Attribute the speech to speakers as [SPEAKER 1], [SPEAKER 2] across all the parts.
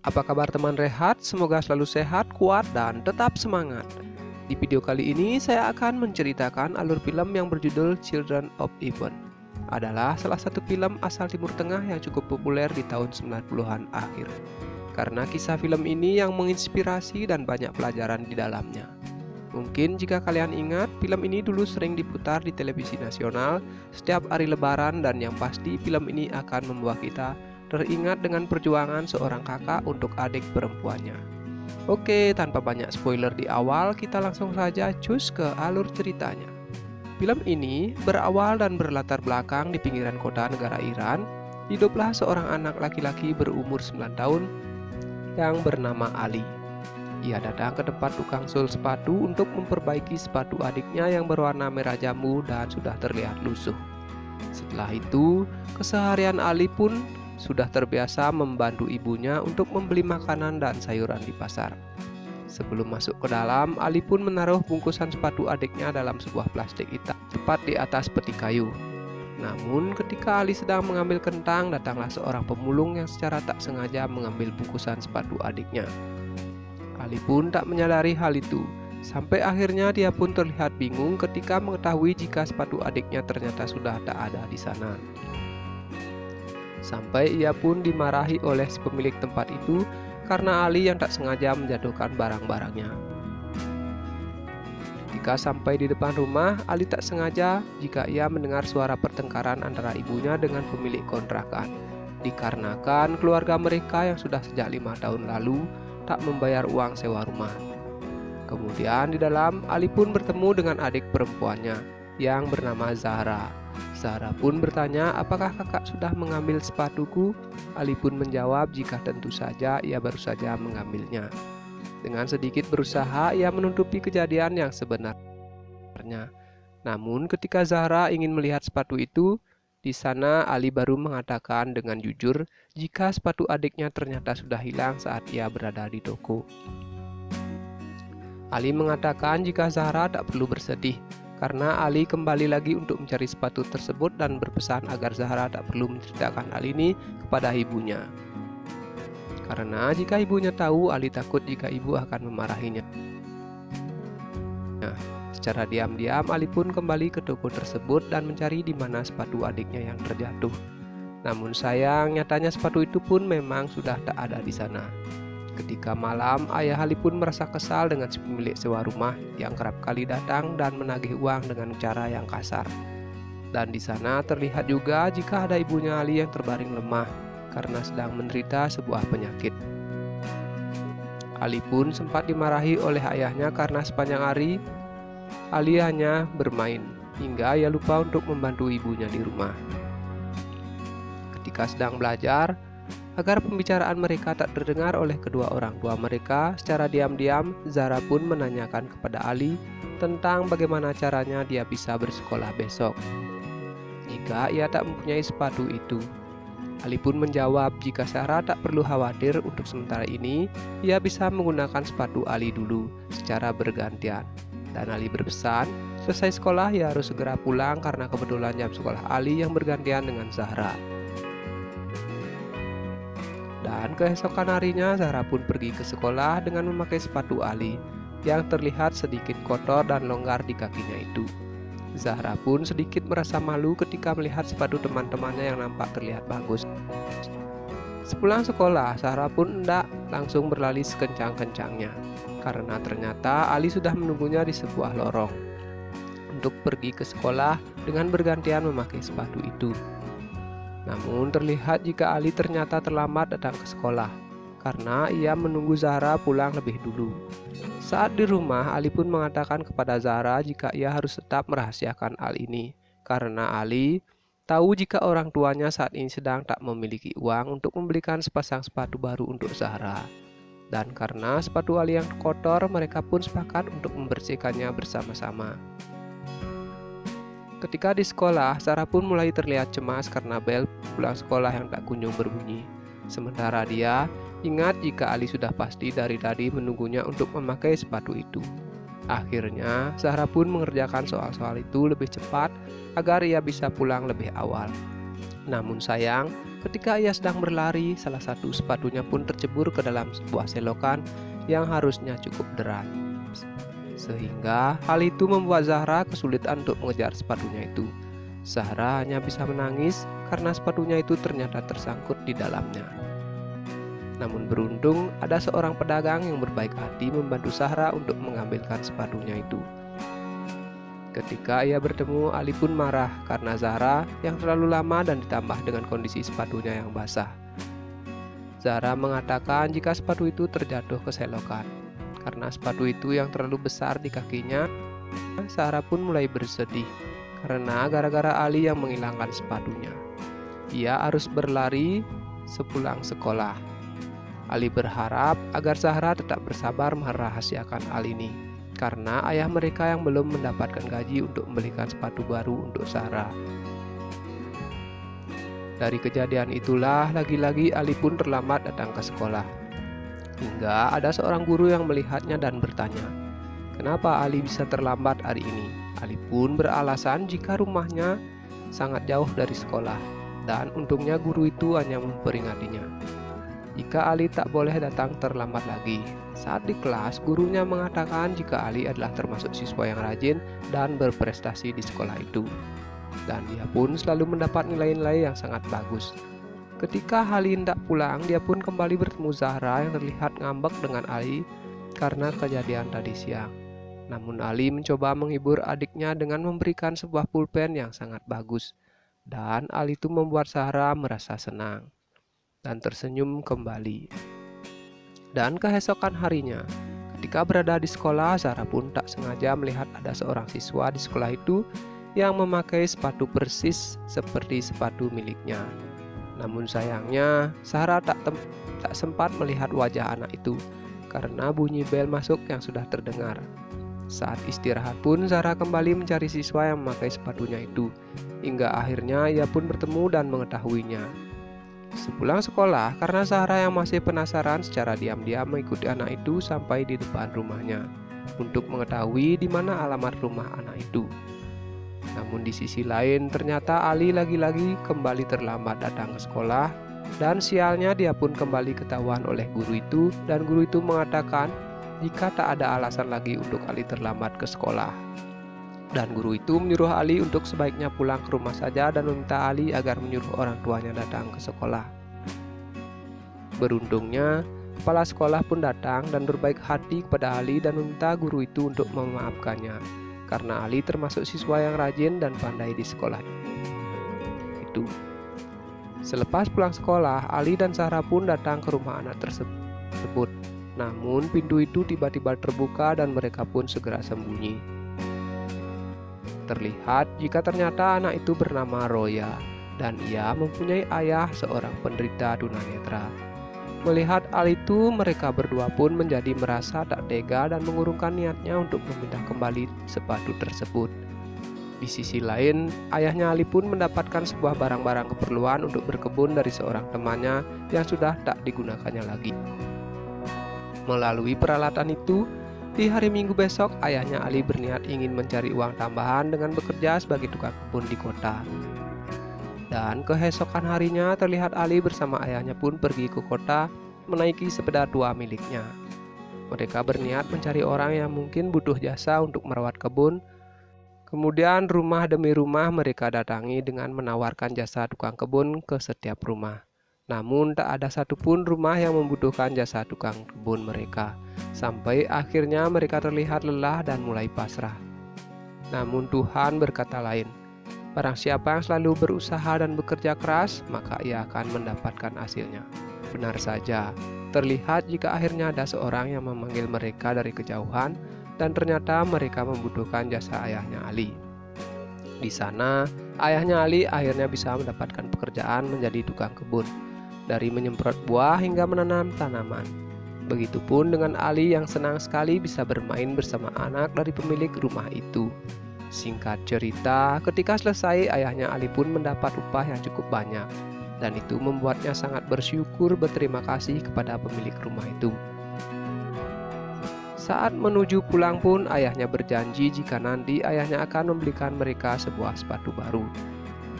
[SPEAKER 1] Apa kabar teman Rehat? Semoga selalu sehat, kuat, dan tetap semangat. Di video kali ini saya akan menceritakan alur film yang berjudul Children of Even. Adalah salah satu film asal Timur Tengah yang cukup populer di tahun 90-an akhir. Karena kisah film ini yang menginspirasi dan banyak pelajaran di dalamnya. Mungkin jika kalian ingat, film ini dulu sering diputar di televisi nasional setiap hari lebaran, dan yang pasti film ini akan membawa kita teringat dengan perjuangan seorang kakak untuk adik perempuannya. Oke, tanpa banyak spoiler di awal, kita langsung saja cus ke alur ceritanya. Film ini berawal dan berlatar belakang di pinggiran kota negara Iran. Hiduplah seorang anak laki-laki berumur 9 tahun yang bernama Ali. Ia datang ke tempat tukang sul sepatu untuk memperbaiki sepatu adiknya yang berwarna merah jambu dan sudah terlihat lusuh. Setelah itu, keseharian Ali pun sudah terbiasa membantu ibunya untuk membeli makanan dan sayuran di pasar. Sebelum masuk ke dalam, Ali pun menaruh bungkusan sepatu adiknya dalam sebuah plastik hitam tepat di atas peti kayu. Namun ketika Ali sedang mengambil kentang, datanglah seorang pemulung yang secara tak sengaja mengambil bungkusan sepatu adiknya. Ali pun tak menyadari hal itu, sampai akhirnya dia pun terlihat bingung ketika mengetahui jika sepatu adiknya ternyata sudah tak ada di sana. Sampai ia pun dimarahi oleh si pemilik tempat itu karena Ali yang tak sengaja menjatuhkan barang-barangnya. Ketika sampai di depan rumah, Ali tak sengaja jika ia mendengar suara pertengkaran antara ibunya dengan pemilik kontrakan. Dikarenakan keluarga mereka yang sudah sejak 5 tahun lalu tak membayar uang sewa rumah. Kemudian di dalam, Ali pun bertemu dengan adik perempuannya yang bernama Zahra. Zahra pun bertanya, apakah kakak sudah mengambil sepatuku? Ali pun menjawab jika tentu saja ia baru saja mengambilnya. Dengan sedikit berusaha, ia menutupi kejadian yang sebenarnya. Namun ketika Zahra ingin melihat sepatu itu, di sana Ali baru mengatakan dengan jujur jika sepatu adiknya ternyata sudah hilang saat ia berada di toko. Ali mengatakan jika Zahra tak perlu bersedih, karena Ali kembali lagi untuk mencari sepatu tersebut dan berpesan agar Zahra tak perlu menceritakan hal ini kepada ibunya. Karena jika ibunya tahu, Ali takut jika ibu akan memarahinya. Secara diam-diam, Ali pun kembali ke toko tersebut dan mencari di mana sepatu adiknya yang terjatuh. Namun sayang, nyatanya sepatu itu pun memang sudah tak ada di sana. Ketika malam, ayah Ali pun merasa kesal dengan si pemilik sewa rumah yang kerap kali datang dan menagih uang dengan cara yang kasar. Dan di sana terlihat juga jika ada ibunya Ali yang terbaring lemah karena sedang menderita sebuah penyakit. Ali pun sempat dimarahi oleh ayahnya karena sepanjang hari Ali hanya bermain hingga ia lupa untuk membantu ibunya di rumah. Ketika sedang belajar, agar pembicaraan mereka tak terdengar oleh kedua orang tua mereka, secara diam-diam Zahra pun menanyakan kepada Ali tentang bagaimana caranya dia bisa bersekolah besok jika ia tak mempunyai sepatu itu. Ali pun menjawab jika Zahra tak perlu khawatir, untuk sementara ini ia bisa menggunakan sepatu Ali dulu secara bergantian. Dan Ali berpesan selesai sekolah ia harus segera pulang karena kebetulan jam sekolah Ali yang bergantian dengan Zahra. Dan keesokan harinya Zahra pun pergi ke sekolah dengan memakai sepatu Ali yang terlihat sedikit kotor dan longgar di kakinya itu. Zahra pun sedikit merasa malu ketika melihat sepatu teman-temannya yang nampak terlihat bagus. Sepulang sekolah, Zahra pun hendak langsung berlari sekencang-kencangnya karena ternyata Ali sudah menunggunya di sebuah lorong untuk pergi ke sekolah dengan bergantian memakai sepatu itu. Namun terlihat jika Ali ternyata terlambat datang ke sekolah karena ia menunggu Zahra pulang lebih dulu. Saat di rumah, Ali pun mengatakan kepada Zahra jika ia harus tetap merahasiakan hal ini karena Ali tahu jika orang tuanya saat ini sedang tak memiliki uang untuk membelikan sepasang sepatu baru untuk Zahra. Dan karena sepatu Ali yang kotor, mereka pun sepakat untuk membersihkannya bersama-sama. Ketika di sekolah, Zahra pun mulai terlihat cemas karena bel pulang sekolah yang tak kunjung berbunyi. Sementara dia ingat jika Ali sudah pasti dari tadi menunggunya untuk memakai sepatu itu. Akhirnya, Zahra pun mengerjakan soal-soal itu lebih cepat agar ia bisa pulang lebih awal. Namun sayang, Ketika ia sedang berlari, salah satu sepatunya pun tercebur ke dalam sebuah selokan yang harusnya cukup deras. Sehingga hal itu membuat Zahra kesulitan untuk mengejar sepatunya itu. Zahra hanya bisa menangis karena sepatunya itu ternyata tersangkut di dalamnya. Namun beruntung ada seorang pedagang yang berbaik hati membantu Zahra untuk mengambilkan sepatunya itu. Ketika ia bertemu, Ali pun marah karena Zahra yang terlalu lama dan ditambah dengan kondisi sepatunya yang basah. Zahra mengatakan jika sepatu itu terjatuh ke selokan. Karena sepatu itu yang terlalu besar di kakinya, Zahra pun mulai bersedih karena gara-gara Ali yang menghilangkan sepatunya. Ia harus berlari sepulang sekolah. Ali berharap agar Zahra tetap bersabar merahasiakan hal ini, karena ayah mereka yang belum mendapatkan gaji untuk membelikan sepatu baru untuk Zahra. Dari kejadian itulah lagi-lagi Ali pun terlambat datang ke sekolah. Hingga ada seorang guru yang melihatnya dan bertanya, "Kenapa Ali bisa terlambat hari ini?" Ali pun beralasan jika rumahnya sangat jauh dari sekolah, dan untungnya guru itu hanya memperingatinya jika Ali tak boleh datang terlambat lagi. Saat di kelas, gurunya mengatakan jika Ali adalah termasuk siswa yang rajin dan berprestasi di sekolah itu, dan dia pun selalu mendapat nilai-nilai yang sangat bagus. Ketika Ali hendak pulang, dia pun kembali bertemu Zahra yang terlihat ngambek dengan Ali karena kejadian tadi siang. Namun Ali mencoba menghibur adiknya dengan memberikan sebuah pulpen yang sangat bagus, dan Ali itu membuat Zahra merasa senang dan tersenyum kembali. Dan keesokan harinya, ketika berada di sekolah, Zahra pun tak sengaja melihat ada seorang siswa di sekolah itu yang memakai sepatu persis seperti sepatu miliknya. Namun sayangnya, Zahra tak sempat melihat wajah anak itu karena bunyi bel masuk yang sudah terdengar. Saat istirahat pun, Zahra kembali mencari siswa yang memakai sepatunya itu, hingga akhirnya ia pun bertemu dan mengetahuinya. Sepulang sekolah, karena Zahra yang masih penasaran, secara diam-diam mengikuti anak itu sampai di depan rumahnya untuk mengetahui di mana alamat rumah anak itu. Namun di sisi lain, ternyata Ali lagi-lagi kembali terlambat datang ke sekolah, dan sialnya dia pun kembali ketahuan oleh guru itu, dan guru itu mengatakan jika tak ada alasan lagi untuk Ali terlambat ke sekolah. Dan guru itu menyuruh Ali untuk sebaiknya pulang ke rumah saja dan meminta Ali agar menyuruh orang tuanya datang ke sekolah. Beruntungnya, kepala sekolah pun datang dan berbaik hati kepada Ali dan meminta guru itu untuk memaafkannya, karena Ali termasuk siswa yang rajin dan pandai di sekolah itu. Selepas pulang sekolah, Ali dan Zahra pun datang ke rumah anak tersebut. Namun pintu itu tiba-tiba terbuka dan mereka pun segera sembunyi. Terlihat jika ternyata anak itu bernama Roya dan ia mempunyai ayah seorang penderita tunanetra. Melihat hal itu, mereka berdua pun menjadi merasa tak tega dan mengurungkan niatnya untuk meminta kembali sepatu tersebut. Di sisi lain, ayahnya Ali pun mendapatkan sebuah barang-barang keperluan untuk berkebun dari seorang temannya yang sudah tak digunakannya lagi. Melalui peralatan itu, di hari Minggu besok, ayahnya Ali berniat ingin mencari uang tambahan dengan bekerja sebagai tukang kebun di kota. Dan keesokan harinya terlihat Ali bersama ayahnya pun pergi ke kota menaiki sepeda tua miliknya. Mereka berniat mencari orang yang mungkin butuh jasa untuk merawat kebun. Kemudian rumah demi rumah mereka datangi dengan menawarkan jasa tukang kebun ke setiap rumah. Namun tak ada satupun rumah yang membutuhkan jasa tukang kebun mereka. Sampai akhirnya mereka terlihat lelah dan mulai pasrah. Namun Tuhan berkata lain. Barang siapa yang selalu berusaha dan bekerja keras, maka ia akan mendapatkan hasilnya. Benar saja, terlihat jika akhirnya ada seorang yang memanggil mereka dari kejauhan, dan ternyata mereka membutuhkan jasa ayahnya Ali. Di sana, ayahnya Ali akhirnya bisa mendapatkan pekerjaan menjadi tukang kebun, dari menyemprot buah hingga menanam tanaman. Begitupun dengan Ali yang senang sekali bisa bermain bersama anak dari pemilik rumah itu. Singkat cerita, ketika selesai, ayahnya Ali pun mendapat upah yang cukup banyak, dan itu membuatnya sangat bersyukur berterima kasih kepada pemilik rumah itu. Saat menuju pulang pun, ayahnya berjanji jika nanti ayahnya akan membelikan mereka sebuah sepatu baru.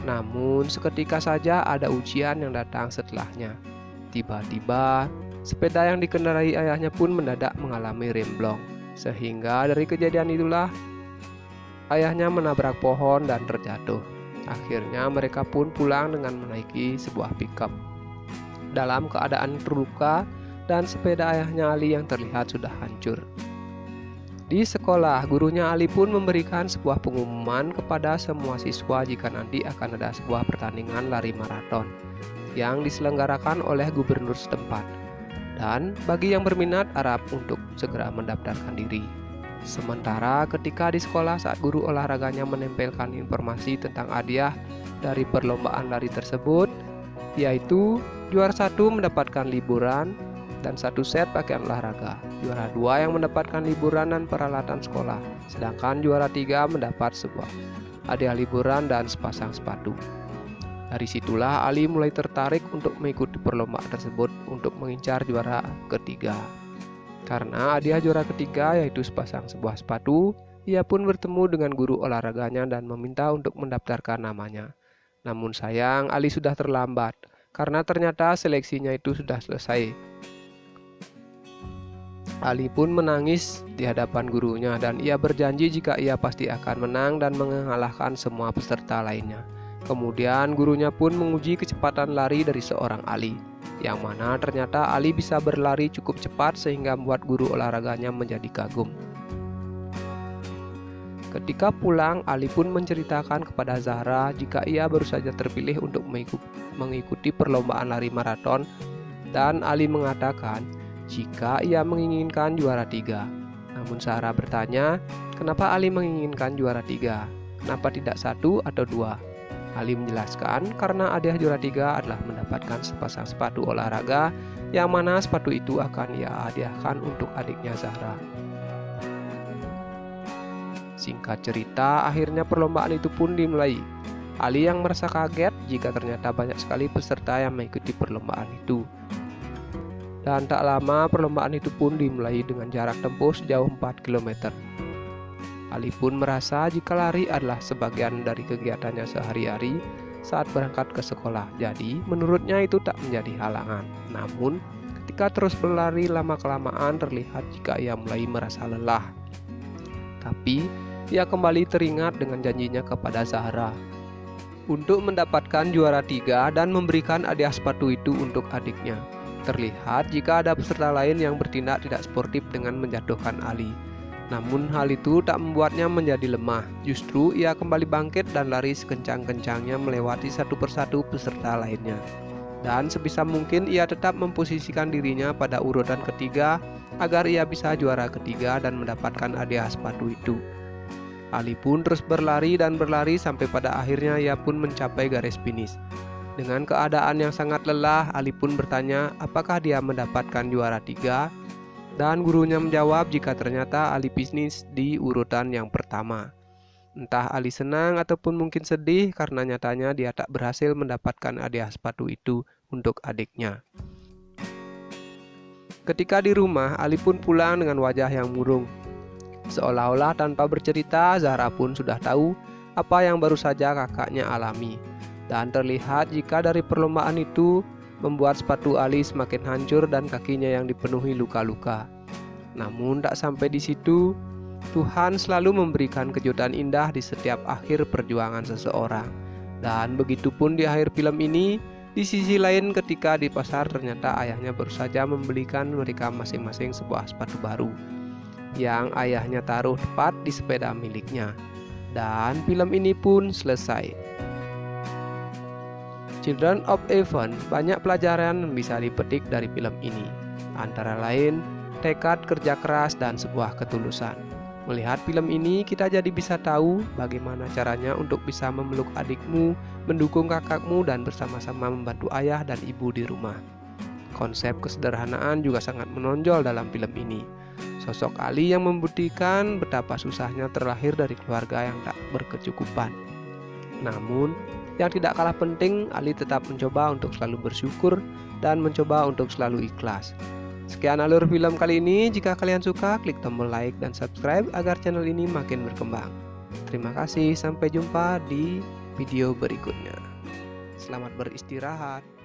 [SPEAKER 1] Namun seketika saja ada ujian yang datang setelahnya. Tiba-tiba sepeda yang dikendarai ayahnya pun mendadak mengalami remblong. Sehingga dari kejadian itulah ayahnya menabrak pohon dan terjatuh. Akhirnya mereka pun pulang dengan menaiki sebuah pickup dalam keadaan terluka dan sepeda ayahnya Ali yang terlihat sudah hancur. Di sekolah, gurunya Ali pun memberikan sebuah pengumuman kepada semua siswa jika nanti akan ada sebuah pertandingan lari maraton yang diselenggarakan oleh gubernur setempat. Dan bagi yang berminat harap untuk segera mendaftarkan diri. Sementara ketika di sekolah saat guru olahraganya menempelkan informasi tentang hadiah dari perlombaan lari tersebut, yaitu juara 1 mendapatkan liburan dan 1 set pakaian olahraga, juara 2 yang mendapatkan liburan dan peralatan sekolah, sedangkan juara 3 mendapat sebuah hadiah liburan dan sepasang sepatu. Dari situlah Ali mulai tertarik untuk mengikuti perlombaan tersebut untuk mengincar juara ketiga. Karena hadiah juara ketiga yaitu sepasang sebuah sepatu, ia pun bertemu dengan guru olahraganya dan meminta untuk mendaftarkan namanya. Namun sayang Ali sudah terlambat karena ternyata seleksinya itu sudah selesai. Ali pun menangis di hadapan gurunya dan ia berjanji jika ia pasti akan menang dan mengalahkan semua peserta lainnya. Kemudian gurunya pun menguji kecepatan lari dari seorang Ali, yang mana ternyata Ali bisa berlari cukup cepat sehingga membuat guru olahraganya menjadi kagum. Ketika pulang, Ali pun menceritakan kepada Zahra jika ia baru saja terpilih untuk mengikuti perlombaan lari maraton, dan Ali mengatakan jika ia menginginkan juara 3. Namun Zahra bertanya, kenapa Ali menginginkan juara 3? Kenapa tidak 1 atau 2? Ali menjelaskan karena hadiah juara 3 adalah mendapatkan sepasang sepatu olahraga yang mana sepatu itu akan ia hadiahkan untuk adiknya Zahra. Singkat cerita, akhirnya perlombaan itu pun dimulai. Ali yang merasa kaget jika ternyata banyak sekali peserta yang mengikuti perlombaan itu. Dan tak lama perlombaan itu pun dimulai dengan jarak tempuh sejauh 4 km. Ali pun merasa jika lari adalah sebagian dari kegiatannya sehari-hari saat berangkat ke sekolah. Jadi menurutnya itu tak menjadi halangan. Namun ketika terus berlari lama-kelamaan terlihat jika ia mulai merasa lelah. Tapi ia kembali teringat dengan janjinya kepada Zahra untuk mendapatkan juara 3 dan memberikan hadiah sepatu itu untuk adiknya. Terlihat jika ada peserta lain yang bertindak tidak sportif dengan menjatuhkan Ali. Namun hal itu tak membuatnya menjadi lemah. Justru ia kembali bangkit dan lari sekencang-kencangnya melewati satu persatu peserta lainnya. Dan sebisa mungkin ia tetap memposisikan dirinya pada urutan ketiga agar ia bisa juara ketiga dan mendapatkan hadiah sepatu itu. Ali pun terus berlari dan berlari sampai pada akhirnya ia pun mencapai garis finish. Dengan keadaan yang sangat lelah, Ali pun bertanya apakah dia mendapatkan juara 3. Dan gurunya menjawab jika ternyata Ali finish di urutan yang pertama. Entah Ali senang ataupun mungkin sedih karena nyatanya dia tak berhasil mendapatkan hadiah sepatu itu untuk adiknya. Ketika di rumah, Ali pun pulang dengan wajah yang murung. Seolah-olah tanpa bercerita, Zahra pun sudah tahu apa yang baru saja kakaknya alami. Dan terlihat jika dari perlombaan itu membuat sepatu Ali semakin hancur dan kakinya yang dipenuhi luka-luka. Namun tak sampai di situ, Tuhan selalu memberikan kejutan indah di setiap akhir perjuangan seseorang. Dan begitu pun di akhir film ini, di sisi lain ketika di pasar ternyata ayahnya baru saja membelikan mereka masing-masing sebuah sepatu baru yang ayahnya taruh tepat di sepeda miliknya. Dan film ini pun selesai. Children of Heaven, banyak pelajaran yang bisa dipetik dari film ini. Antara lain, tekad, kerja keras, dan sebuah ketulusan. Melihat film ini, kita jadi bisa tahu bagaimana caranya untuk bisa memeluk adikmu, mendukung kakakmu, dan bersama-sama membantu ayah dan ibu di rumah. Konsep kesederhanaan juga sangat menonjol dalam film ini. Sosok Ali yang membuktikan betapa susahnya terlahir dari keluarga yang tak berkecukupan. Namun, yang tidak kalah penting, Ali tetap mencoba untuk selalu bersyukur dan mencoba untuk selalu ikhlas. Sekian alur film kali ini. Jika kalian suka, klik tombol like dan subscribe agar channel ini makin berkembang. Terima kasih, sampai jumpa di video berikutnya. Selamat beristirahat.